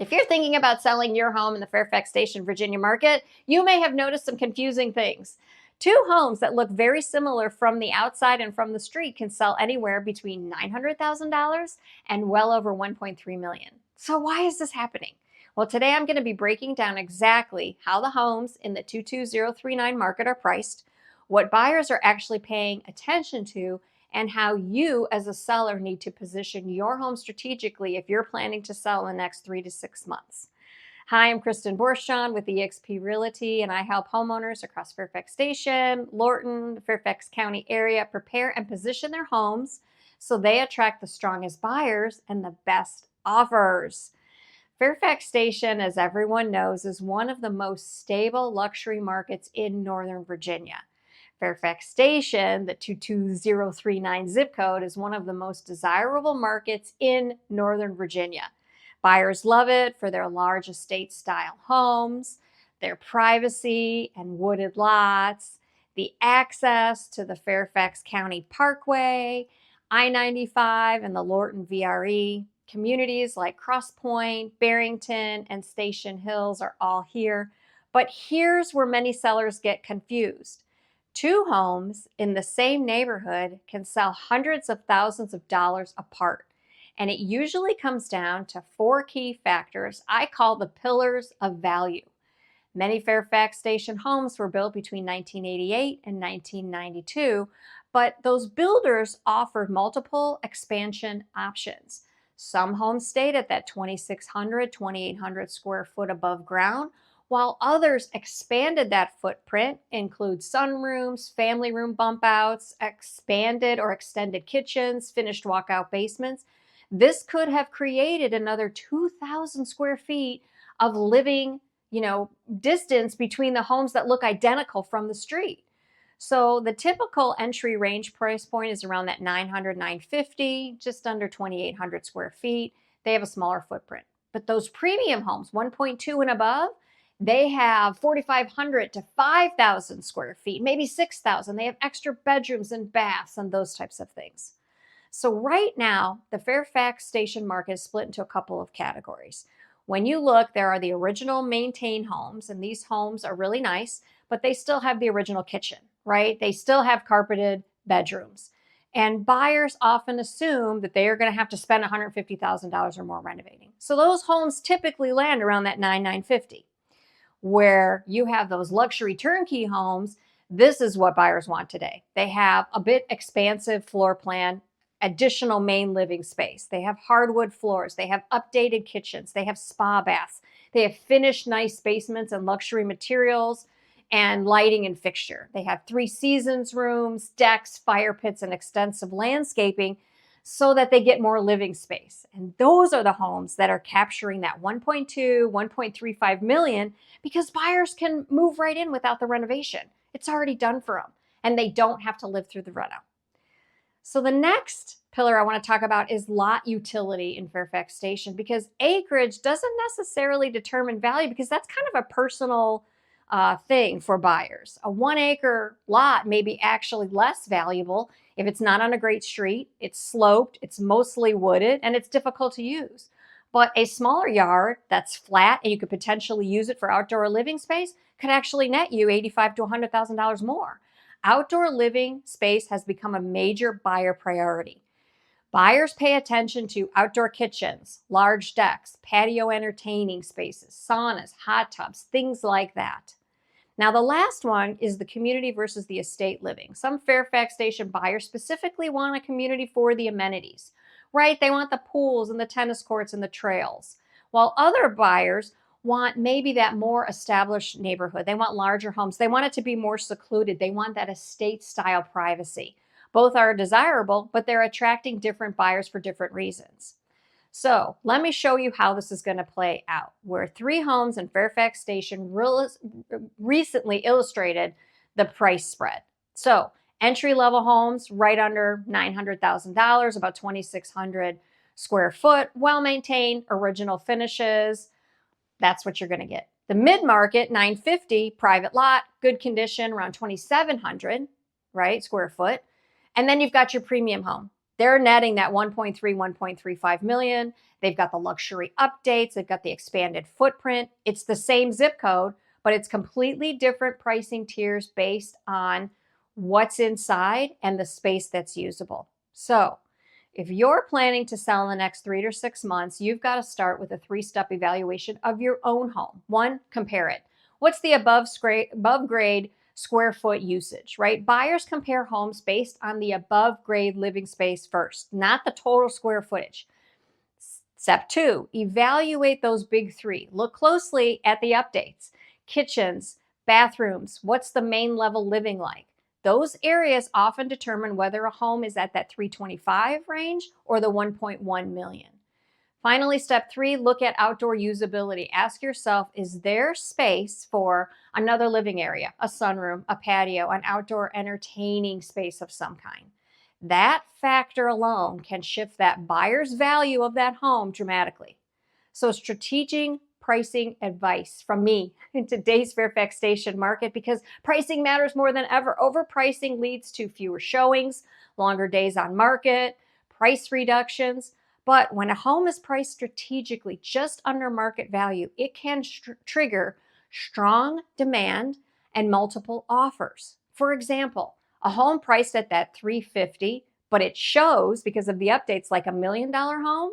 If you're thinking about selling your home in the Fairfax Station, Virginia market, you may have noticed some confusing things. Two homes that look very similar from the outside and from the street can sell anywhere between $900,000 and well over $1.3 million. So why is this happening? Well, today I'm going to be breaking down exactly how the homes in the 22039 market are priced, what buyers are actually paying attention to, and how you as a seller need to position your home strategically if you're planning to sell in the next 3 to 6 months. Hi, I'm Kristen Borschon with eXp Realty, and I help homeowners across Fairfax Station, Lorton, the Fairfax County area prepare and position their homes so they attract the strongest buyers and the best offers. Fairfax Station, as everyone knows, is one of the most stable luxury markets in Northern Virginia. Fairfax Station, the 22039 zip code, is one of the most desirable markets in Northern Virginia. Buyers love it for their large estate style homes, their privacy and wooded lots, the access to the Fairfax County Parkway, I-95 and the Lorton VRE. Communities like Crosspointe, Barrington, and Station Hills are all here. But here's where many sellers get confused. Two homes in the same neighborhood can sell hundreds of thousands of dollars apart. And it usually comes down to four key factors I call the pillars of value. Many Fairfax Station homes were built between 1988 and 1992, but those builders offered multiple expansion options. Some homes stayed at that 2,600, 2,800 square foot above ground, while others expanded that footprint, include sunrooms, family room bump outs, expanded or extended kitchens, finished walkout basements. This could have created another 2,000 square feet of living, distance between the homes that look identical from the street. So the typical entry range price point is around that 900, 950, just under 2,800 square feet. They have a smaller footprint. But those premium homes, 1.2 and above, they have 4,500 to 5,000 square feet, maybe 6,000. They have extra bedrooms and baths and those types of things. So right now, the Fairfax Station market is split into a couple of categories. When you look, there are the original maintained homes, and these homes are really nice, but they still have the original kitchen, right? They still have carpeted bedrooms. And buyers often assume that they are going to have to spend $150,000 or more renovating. So those homes typically land around that $9,950. Where you have those luxury turnkey homes, this is what buyers want today. They have a bit expansive floor plan, additional main living space. They have hardwood floors. They have updated kitchens. They have spa baths. They have finished nice basements and luxury materials and lighting and fixture. They have 3 seasons rooms, decks, fire pits, and extensive landscaping so that they get more living space. And those are the homes that are capturing that 1.2, 1.35 million because buyers can move right in without the renovation. It's already done for them and they don't have to live through the reno. So the next pillar I want to talk about is lot utility in Fairfax Station, because acreage doesn't necessarily determine value because that's kind of a personal thing for buyers. A 1 acre lot may be actually less valuable if it's not on a great street, it's sloped, it's mostly wooded, and it's difficult to use. But a smaller yard that's flat and you could potentially use it for outdoor living space could actually net you $85,000 to $100,000 more. Outdoor living space has become a major buyer priority. Buyers pay attention to outdoor kitchens, large decks, patio entertaining spaces, saunas, hot tubs, things like that. Now, the last one is the community versus the estate living. Some Fairfax Station buyers specifically want a community for the amenities, right? They want the pools and the tennis courts and the trails, while other buyers want maybe that more established neighborhood. They want larger homes. They want it to be more secluded. They want that estate style privacy. Both are desirable, but they're attracting different buyers for different reasons. So let me show you how this is going to play out, where 3 homes in Fairfax Station recently illustrated the price spread. So entry-level homes right under $900,000, about 2,600 square foot, well-maintained, original finishes. That's what you're going to get. The mid-market, 950, private lot, good condition, around 2,700, right, square foot. And then you've got your premium home. They're netting that 1.3, 1.35 million. They've got the luxury updates, they've got the expanded footprint. It's the same zip code, but it's completely different pricing tiers based on what's inside and the space that's usable. So, if you're planning to sell in the next 3 to 6 months, you've got to start with a 3-step evaluation of your own home. One, compare it. What's the above grade square foot usage, right? Buyers compare homes based on the above grade living space first, not the total square footage. Step 2, evaluate those big 3. Look closely at the updates, kitchens, bathrooms. What's the main level living like? Those areas often determine whether a home is at that 325 range or the 1.1 million. Finally, step 3, look at outdoor usability. Ask yourself, is there space for another living area, a sunroom, a patio, an outdoor entertaining space of some kind? That factor alone can shift that buyer's value of that home dramatically. So, strategic pricing advice from me in today's Fairfax Station market, because pricing matters more than ever. Overpricing leads to fewer showings, longer days on market, price reductions. But when a home is priced strategically just under market value, it can trigger strong demand and multiple offers. For example, a home priced at that 350, but it shows because of the updates like $1 million home,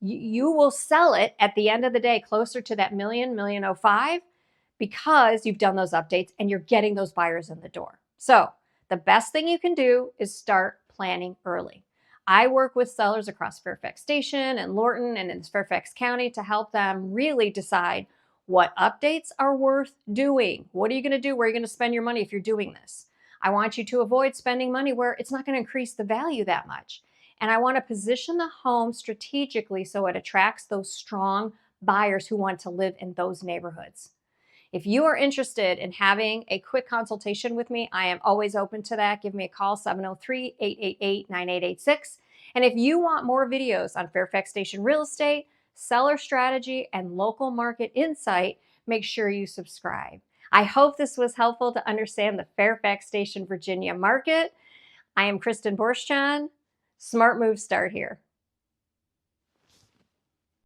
you will sell it at the end of the day closer to that $1.05 million because you've done those updates and you're getting those buyers in the door. So the best thing you can do is start planning early. I work with sellers across Fairfax Station and Lorton and in Fairfax County to help them really decide what updates are worth doing. What are you going to do? Where are you going to spend your money if you're doing this? I want you to avoid spending money where it's not going to increase the value that much. And I want to position the home strategically so it attracts those strong buyers who want to live in those neighborhoods. If you are interested in having a quick consultation with me, I am always open to that. Give me a call, 703-888-9886. And if you want more videos on Fairfax Station real estate, seller strategy, and local market insight, make sure you subscribe. I hope this was helpful to understand the Fairfax Station, Virginia market. I am Kristen Borschan. Smart moves start here.